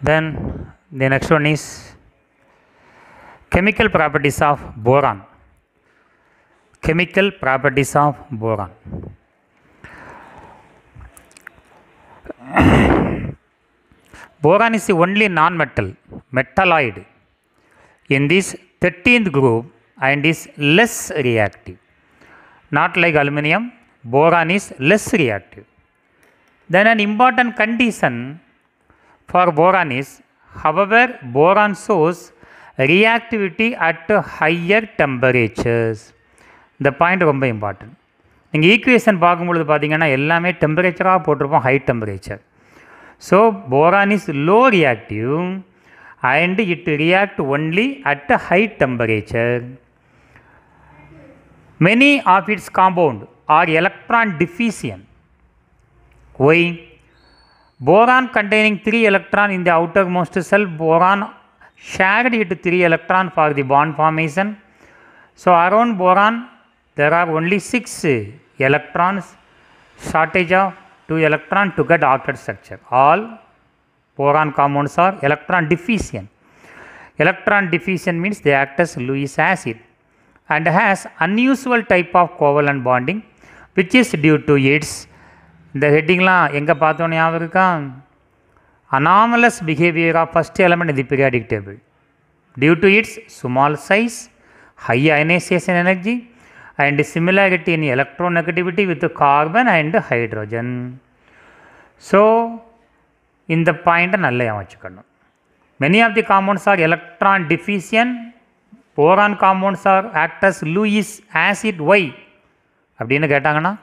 Then the next one is chemical properties of boron. Chemical properties of boron. Boron is the only non-metal, metalloid in this 13th group and is less reactive. Not like aluminum, boron is less reactive. Then an important condition for boron is, however, boron shows reactivity at higher temperatures. The point ரொம்ப important. நீங்கள் equation பார்க்கும்பொழுது பார்த்தீங்கன்னா எல்லாமே டெம்பரேச்சராக போட்டிருப்போம், high temperature. So boron is low reactive and it react only at a high temperature. Many of its compound are electron deficient. Why? Boron containing 3 electron in the outermost shell, boron shared it 3 electron for the bond formation. So around boron there are only 6 electrons, shortage of 2 electron to get octet structure. All boron compounds are electron deficient. Electron deficient means they act as Lewis acid and has unusual type of covalent bonding which is due to its, இந்த ஹெட்டிங்லாம் எங்கே பார்த்தோன்னு ஞாபகம் இருக்கா? anomalous behavior of first element in the periodic table due to its small size, high ionization energy and similarity in electronegativity with carbon and hydrogen. So இந்த பாயிண்ட்டை நல்லா வச்சுக்கணும். Many of the compounds are electron deficient. Boron compounds are act as Lewis acid. Why? அப்படின்னு கேட்டாங்கன்னா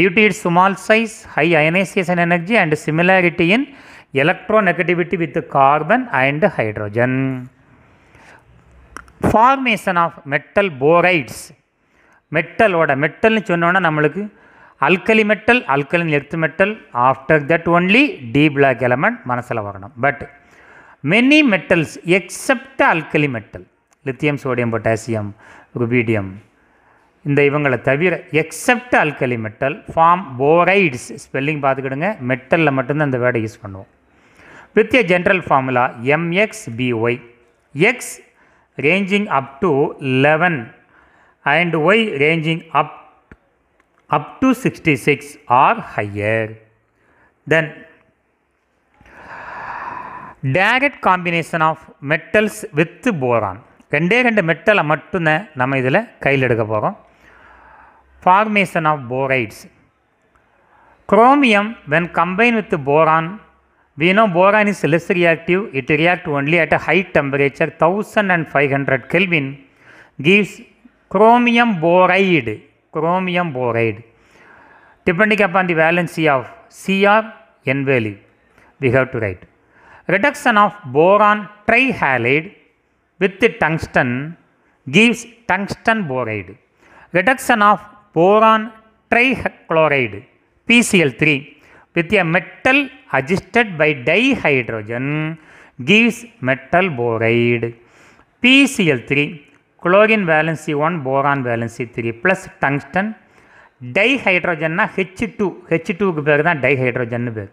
due to its small size, high ionization energy and similarity in electronegativity with carbon and hydrogen. Formation of metal borides. மெட்டலோட மெட்டல்னு சொன்னோன்னா நம்மளுக்கு alkali metal, alkaline earth metal, after that only D black element மனசில் வரணும். But many metals except alkali metal, lithium, sodium, potassium, rubidium, இந்த இவங்களை தவிர except alkali metal form borides. Spelling பார்த்துக்கிடுங்க, மெட்டலில் மட்டும்தான் இந்த வேர்டை யூஸ் பண்ணுவோம். With a general formula MXBY, X ranging up to 11 and Y ranging up to 66 or higher. Then direct combination of metals with boron. ரெண்டே மெட்டலை மட்டும்தான் நம்ம இதில் கையில் எடுக்க போகிறோம். Formation of borides. Chromium when combined with boron, we know boron is less reactive. It reacts only at a high temperature 1500 Kelvin, gives chromium boride. Chromium boride. Depending upon the valency of Cr, N value, we have to write. Reduction of boron trihalide with the tungsten gives tungsten boride. Reduction of boron trichloride, PCl3, with a metal adjusted by dihydrogen gives metal boride. PCl3, chlorine valency 1, boron valency 3 plus tungsten, dihydrogen na H2, H2க்கு பேர் தான் dihydrogen பேர்.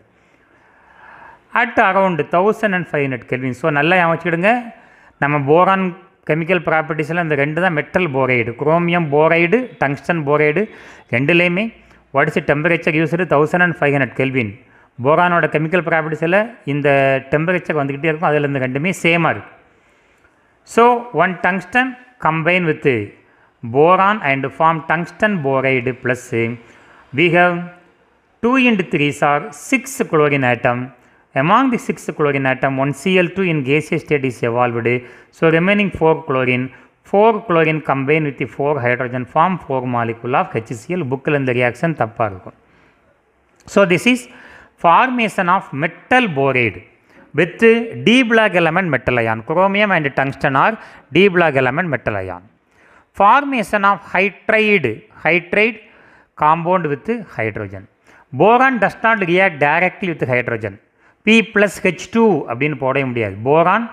At around 1500 Kelvin. So நல்லா வச்சுக்கிடுங்க, நம்ம boron chemical ப்ராப்பர்ட்டிஸில் இந்த ரெண்டு தான் metal boride, chromium boride, tungsten boride, ரெண்டுலேயுமே வாட்ஸ் டெம்பரேச்சர் யூஸ்டு 1500 Kelvin. போரானோட கெமிக்கல் ப்ராப்பர்ட்டிஸில் இந்த டெம்பரேச்சர் வந்துக்கிட்டே இருக்கும், அதில் இந்த ரெண்டுமே சேமாக இருக்குது. So one tungsten combine with boron and form tungsten boride plus we have 2 into 3 are 6 chlorine atom. Among the 6 chlorine atom, 1 Cl2 in gaseous state is evolved. So remaining 4 chlorine combine with the 4 hydrogen form 4 molecule of HCl. Bookil in the reaction தப்பா இருக்கும். So this is formation of metal boride with D black element metal ion. Chromium and tungsten are D black element metal ion. Formation of hydride compound with hydrogen. Boron does not react directly with hydrogen. P plus H2 அப்படின்னு போட முடியாது. Boron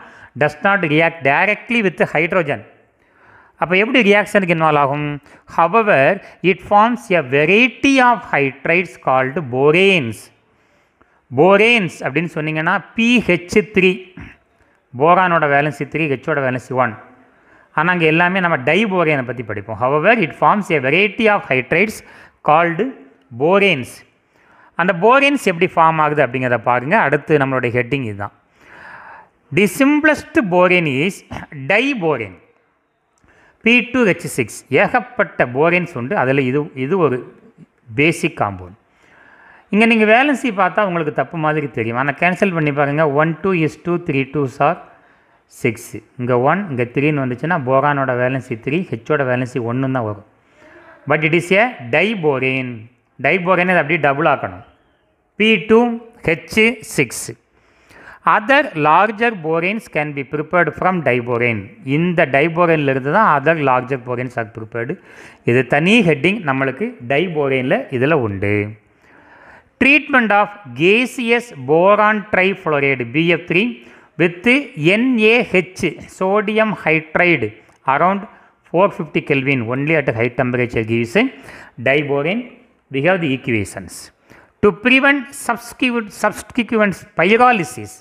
does not react directly with hydrogen. அப்போ எப்படி ரியாக்ஷனுக்கு involve ஆகும்? However, it forms a variety of hydrides called boranes. போரேன்ஸ் அப்படின்னு சொன்னீங்கன்னா PH3 போரானோட valency 3, ஹெச்சோட valency 1. ஆனால் அங்கே எல்லாமே நம்ம டைபோரேனை பற்றி படிப்போம். However it forms a variety of hydrides called boranes. அந்த போரேன்ஸ் எப்படி ஃபார்ம் ஆகுது அப்படிங்கிறத பாருங்கள். அடுத்து நம்மளுடைய ஹெட்டிங் இதுதான். The simplest borane is diborane P2H6. ஏகப்பட்ட போரேன்ஸ் உண்டு, அதில் இது ஒரு பேசிக் காம்பவுண்ட். இங்கே நீங்கள் வேலன்சி பார்த்தா உங்களுக்கு தப்பு மாதிரி தெரியும், ஆனால் கேன்சல் பண்ணி பாருங்கள். 1 2 is 2, 3 2s are 6. இங்கே 1 இங்கே 3ன்னு வந்துச்சுன்னா போரானோட வேலன்சி 3, ஹெச்சோட வேலன்சி 1 தான் வரும். But it is a diborane. Diborane அதை அப்படியே டபுள் ஆக்கணும். P2H6. Other larger boranes can be prepared from diborane. இந்த டைபோரேன்லேருந்து தான் other larger boranes are prepared. இது தனி ஹெட்டிங் நம்மளுக்கு டைபோரேனில் இதில் உண்டு. Treatment of gaseous boron trifluoride BF3 with NaH sodium hydride around 450 Kelvin only at high temperature gives diborane. We have the equations. To prevent subsequent pyrolysis,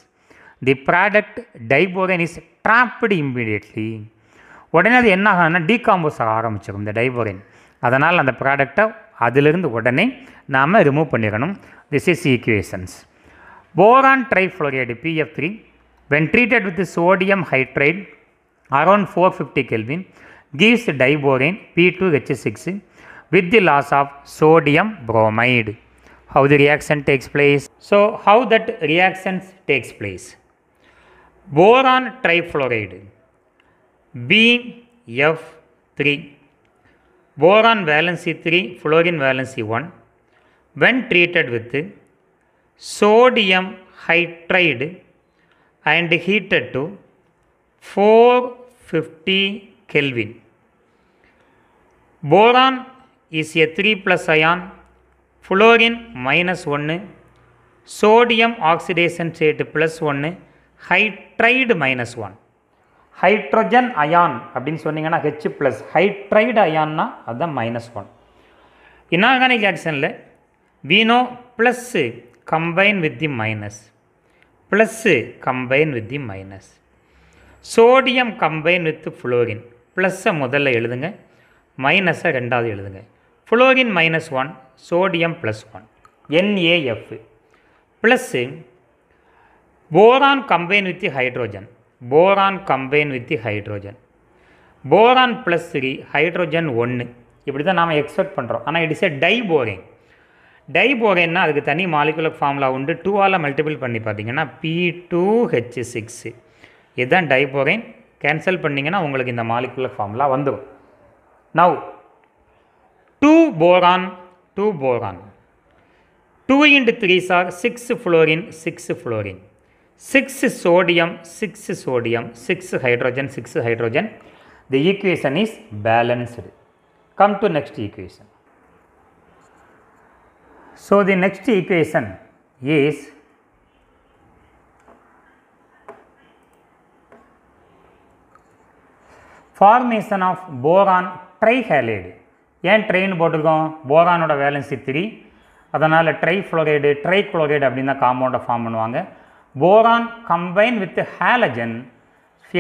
the product diborane is trapped immediately. உடனே அது என்ன ஆகும்னா decompose ஆக ஆரம்பிச்சிடும் இந்த diborane. அதனால் அந்த ப்ராடக்டை அதிலிருந்து உடனே நாம் ரிமூவ் பண்ணிடணும். This is equations. Boron trifluoride PF3 when treated with sodium hydride around 450 Kelvin gives diborane P2H6 with the loss of sodium bromide. How the reaction takes place? So how that reaction takes place? Boron trifluoride BF3, boron valency 3, fluorine valency 1, when treated with sodium hydride and heated to 450 Kelvin. Boron is a 3+ ion, fluorine -1, sodium oxidation state +1, hydride -1. Hydrogen ion அப்படின்னு சொன்னீங்கன்னா H+, hydride அயான்னா அதுதான் -1. Inorganic ஆக்ஷனில் வீனோ plus combine with the minus, plus combine with the minus, sodium combine with fluorine. ப்ளஸ்ஸை முதல்ல எழுதுங்க, மைனஸை ரெண்டாவது எழுதுங்க. Fluorine -1, sodium +1, NaF. Plus boron combine with the hydrogen, boron combine with the hydrogen, boron +3, hydrogen 1. இப்படி தான் நாம் எக்ஸ்பெக்ட் பண்ணுறோம். ஆனால் இட் இஸ் ஏ டைபோரேன். டைபோரேன்னா அதுக்கு தனி மாலிகுலர் ஃபார்முலா உண்டு. 2ஆல் மல்டிபிள் பண்ணி பார்த்தீங்கன்னா P2H6. இதுதான் டைபோரேன். கேன்சல் பண்ணிங்கன்னா உங்களுக்கு இந்த மாலிகுலர் ஃபார்முலா வந்துடும். Now 2 boron 2 boron, 2 × 3 are 6 fluorine 6 fluorine, 6 sodium 6 sodium, 6 hydrogen 6 hydrogen. The equation is balanced. Come to next equation. So the next equation is formation of boron trihalide. ஏன் ட்ரைன்னு போட்டிருக்கோம்? போரானோட valency 3, அதனால் trifluoride trichloride அப்படின்னு தான் காம்பவுண்டை form பண்ணுவாங்க. Boron combine with halogen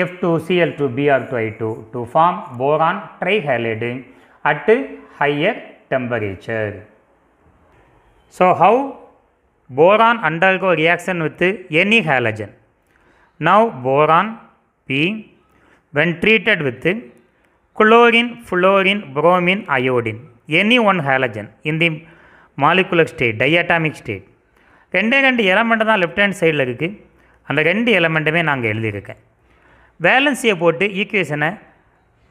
F2Cl2Br2I2 to form boron trihalide at higher temperature. So how boron undergo reaction with any halogen? Now boron P when treated with chlorine, fluorine, bromine, iodine, any one halogen in the molecular state, diatomic state. ரெண்டு element தான் left hand சைடில் இருக்குது. அந்த 2 எலமெண்ட்டுமே நாங்கள் எழுதியிருக்கேன். வேலன்சியை போட்டு ஈக்குவேஷனை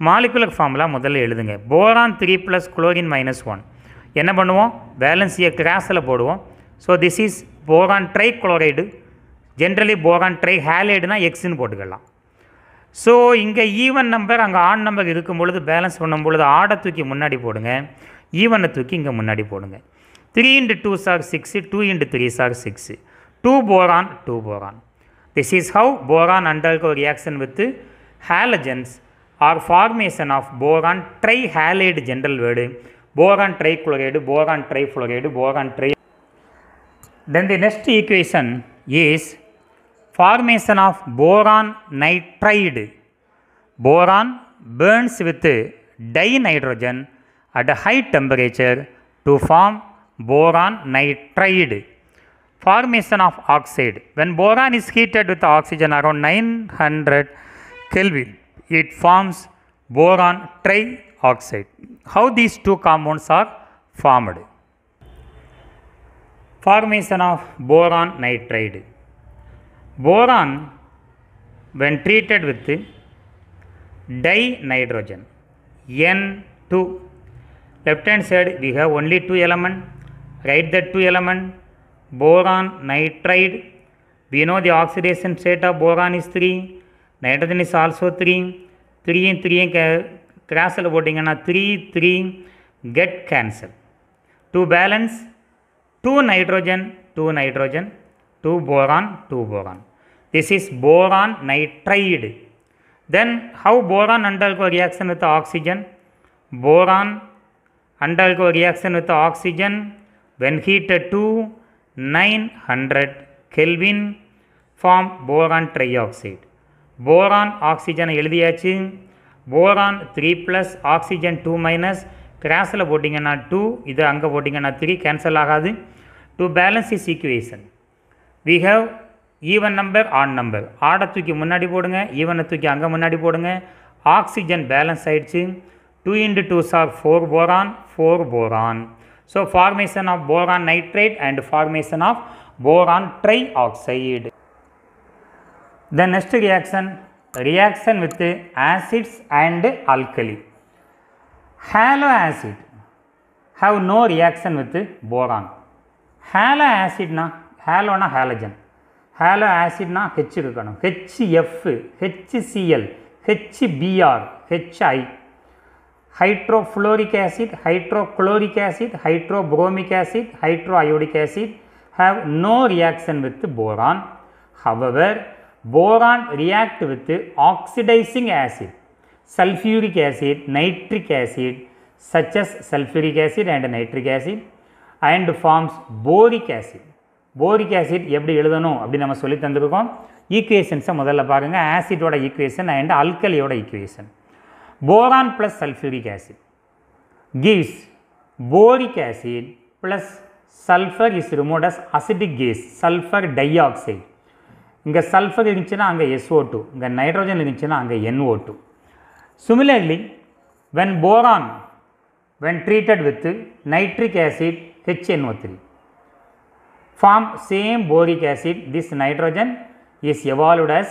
molecular formula முதல்ல எழுதுங்க. Boron 3 + chlorine -1. என்ன பண்ணுவோம்? வேலன்சியை கிராஸில் போடுவோம். So this is boron tri chloride. Generally boron tri ஹேலைடுனா எக்ஸ்ன்னு போட்டுக்கலாம். ஸோ இங்கே ஈவன் நம்பர் அங்கே ஆட் நம்பர் இருக்கும் பொழுது பேலன்ஸ் பண்ணும் பொழுது ஆடை தூக்கி முன்னாடி போடுங்க, ஈவனை தூக்கி இங்கே முன்னாடி போடுங்க. 3 × 2s are 6, 2 × 3s are 6. 2 boron 2 boron. This is how boron undergo reaction with halogens or formation of boron trihalide, general word. Boron trichloride, boron trifluoride, boron tri. Then the next equation is formation of boron nitride. Boron burns with dinitrogen at a high temperature to form boron nitride. Formation of oxide. When boron is heated with oxygen around 900 Kelvin, it forms boron trioxide. How these two compounds are formed? Formation of boron nitride. Boron, when treated with dinitrogen, N2, left hand side we have only 2 elements, write that 2 elements, boron nitride. We know the oxidation state of boron is 3, nitrogen is also 3, 3 and 3 cancel voting and 3 3 get cancelled. To balance 2 nitrogen 2 boron 2 boron. This is boron nitride. Then how boron undergo reaction with oxygen? Boron undergo reaction with oxygen when heated to 900 Kelvin form boron trioxide. Boron oxygen எழுதியாச்சு. boron 3 plus oxygen 2 minus கிராஸில் போட்டிங்கன்னா 2, இது அங்கே போட்டிங்கன்னா 3, cancel ஆகாது. To balance is equation we have even number odd number. ஆடை தூக்கி முன்னாடி போடுங்க, ஈவனை தூக்கி அங்கே முன்னாடி போடுங்க. ஆக்சிஜன் பேலன்ஸ் ஆகிடுச்சு. 2 into 2 are 4 boron 4 boron. So formation of boron nitride and formation of boron trioxide. The next reaction with acids and alkali. Halo acid have no reaction with boron. Halo acid na halo na halogen. Halo acid na H irukkanum. HF, HCl, HBr, HI. Hydrofluoric acid, hydrochloric acid, hydrobromic acid, hydroiodic acid have no reaction with boron. However, boron react with oxidizing acid, sulfuric acid, nitric acid, such as sulfuric acid and nitric acid, and forms boric acid. Boric acid எப்படி எழுதணும் அப்படி நம்ம சொல்லி தந்திருக்கோம். ஈக்குவேஷன்ஸை முதல்ல பாருங்கள். ஆசிடோட equation and அல்கலியோட equation. boron plus sulfuric acid gives boric acid plus sulfur is removed as acidic gas, sulfur dioxide. இங்கே சல்ஃபர் இருந்துச்சுன்னா அங்கே SO2, இங்கே நைட்ரோஜன் இருந்துச்சுன்னா அங்கே NO2. Similarly, when boron when treated with nitric acid HNO3 form same boric acid, this nitrogen is evolved as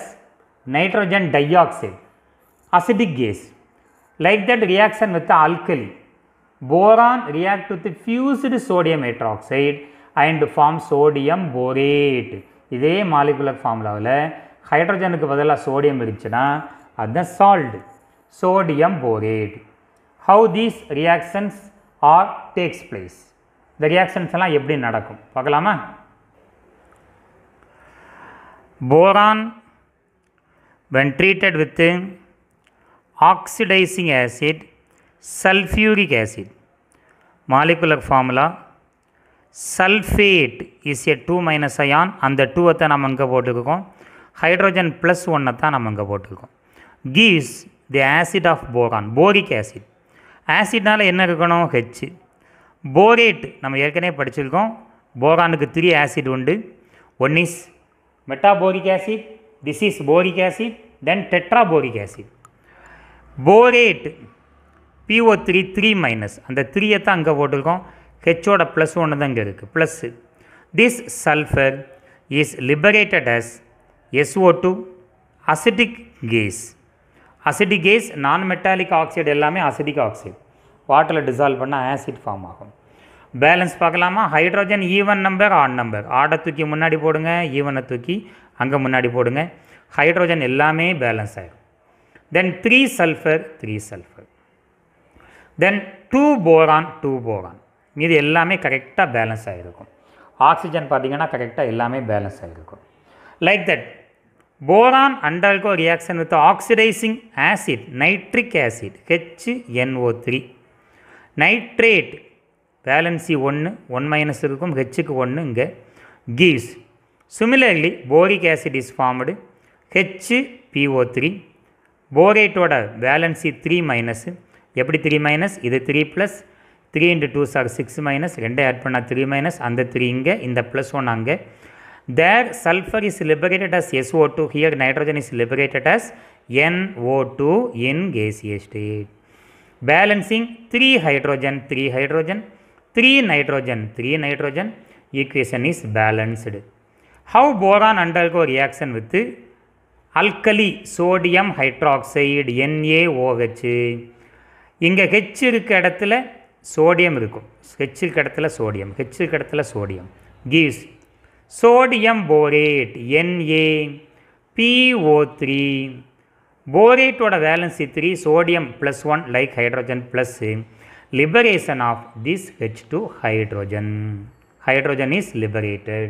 nitrogen dioxide, acidic gas. Like that reaction with the alkali, boron react with fused sodium hydroxide and form sodium borate. இதே molecular ஃபார்முலாவில் ஹைட்ரஜனுக்கு பதிலாக sodium இருந்துச்சுன்னா அதுதான் salt, sodium borate. How these reactions are takes place, இந்த reactions எல்லாம் எப்படி நடக்கும் பார்க்கலாமா? Boron when treated with oxidizing acid, sulfuric acid, molecular formula sulfate is a 2 minus ion, அந்த 2 நம்ம இங்கே போட்டுருக்கோம். ஹைட்ரோஜன் ப்ளஸ் 1 நம்ம இங்கே போட்டுருக்கோம். gives the acid of boron, boric acid. ஆசிட்னால் என்ன இருக்கணும்? H. போரேட் நம்ம ஏற்கனவே படிச்சிருக்கோம். போரானுக்கு 3 ஆசிட் உண்டு. One is metaboric acid, this is boric acid, then tetraboric acid. Borate PO3 3 minus, அந்த 3 தான் அங்கே போட்டிருக்கோம். ஹெச்சோட ப்ளஸ் 1 தான் இங்கே இருக்குது, plus. This sulphur is liberated as SO2 acidic gas. Acidic gas non metallic oxide எல்லாமே அசிட்டிக் ஆக்சைடு, வாட்டரில் dissolve பண்ணால் ஆசிட் ஃபார்ம் ஆகும். பேலன்ஸ் பார்க்கலாமா? Hydrogen even number odd number. ஆடை தூக்கி முன்னாடி போடுங்க, ஈவனை தூக்கி அங்கே முன்னாடி போடுங்க. ஹைட்ரோஜன் எல்லாமே பேலன்ஸ் ஆகிடும். தென் 3 சல்ஃபர் 3 சல்ஃபர், தென் 2 போரான் 2 போரான். மீது எல்லாமே கரெக்டாக பேலன்ஸ் ஆகிருக்கும். ஆக்சிஜன் பார்த்திங்கன்னா கரெக்டாக எல்லாமே பேலன்ஸ் ஆகிருக்கும். Like that boron undergo reaction with oxidizing acid, nitric acid HNO3. Nitrate valency 1 1 minus இருக்கும், ஹெச்சுக்கு 1 இங்கே. gives. Similarly, boric acid is formed HPO3. Borate ஓட வேலன்சி 3 மைனஸ். எப்படி 3 மைனஸ்? இது 3 ப்ளஸ் 3 into 2 are 6 மைனஸ், ரெண்டே ஆட் பண்ணால் 3 minus, அந்த 3 இங்கே, இந்த ப்ளஸ் 1 அங்கே. There sulfur is liberated as SO2, here nitrogen is liberated as NO2 in gaseous state. Balancing 3 hydrogen, 3 hydrogen, 3 nitrogen, 3 nitrogen, equation is balanced. How boron undergo reaction with alkali sodium hydroxide NaOH? இங்கே H இருக்க இடத்துல sodium இருக்கும், H இருக்க இடத்துல sodium, H இருக்க இடத்துல sodium, gives sodium borate NaPO3. borate ஓட valency 3, sodium plus 1 like hydrogen plus liberation of this H2 hydrogen. Hydrogen is liberated.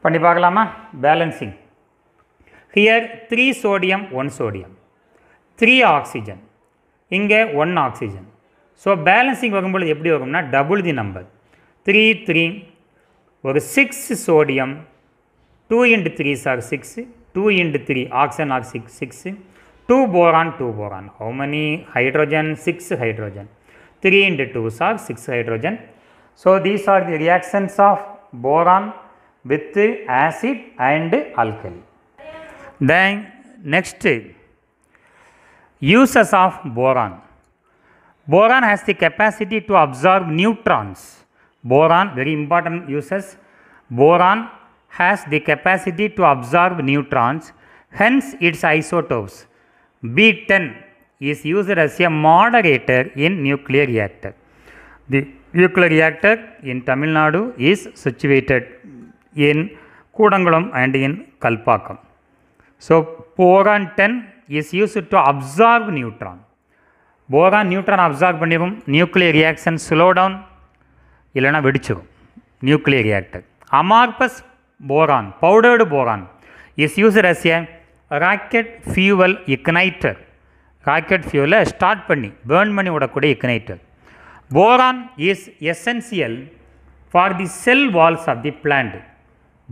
பண்ணி பார்க்கலாமா? Balancing. Here 3 sodium 1 sodium, 3 oxygen, இங்கே 1 oxygen. ஸோ பேலன்சிங் வரும்பொழுது எப்படி வரும்னா டபுள் தி நம்பர் 3 3, ஒரு 6 sodium, 2 into 3 are 6, 2 into 3 oxygen are 6, 2 boron 2 boron. How many hydrogen? 6 hydrogen. 3 into 2 are 6 hydrogen. So these are the reactions of boron with acid and alkali. Then next, uses of boron. Boron has the capacity to absorb neutrons. Boron, very important uses. Boron has the capacity to absorb neutrons, hence its isotopes B10 is used as a moderator in nuclear reactor. The nuclear reactor in Tamil Nadu is situated in Kudangulam and in Kalpakkam. So boron 10 is used to absorb neutron. Boron neutron absorb பண்ணிடும், nuclear reaction slow down, இல்லைனா வெடிச்சிடும் nuclear reactor. Amorphous boron, powdered boron, is used as a rocket fuel igniter. Rocket fuel start பண்ணி burn பண்ணி விடக்கூடிய igniter. Boron is essential for the cell walls of the plant.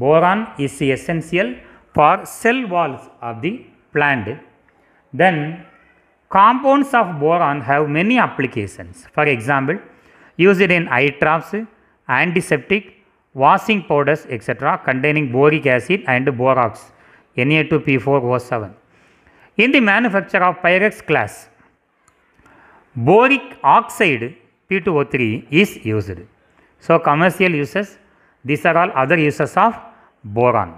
Boron is essential for cell walls of the plant. Then compounds of boron have many applications. For example, used in eye drops, antiseptic, washing powders, etc. containing boric acid and borax Na2P4O7. In the manufacture of Pyrex glass, boric oxide P2O3 is used. So commercial uses, these are all other uses of boron.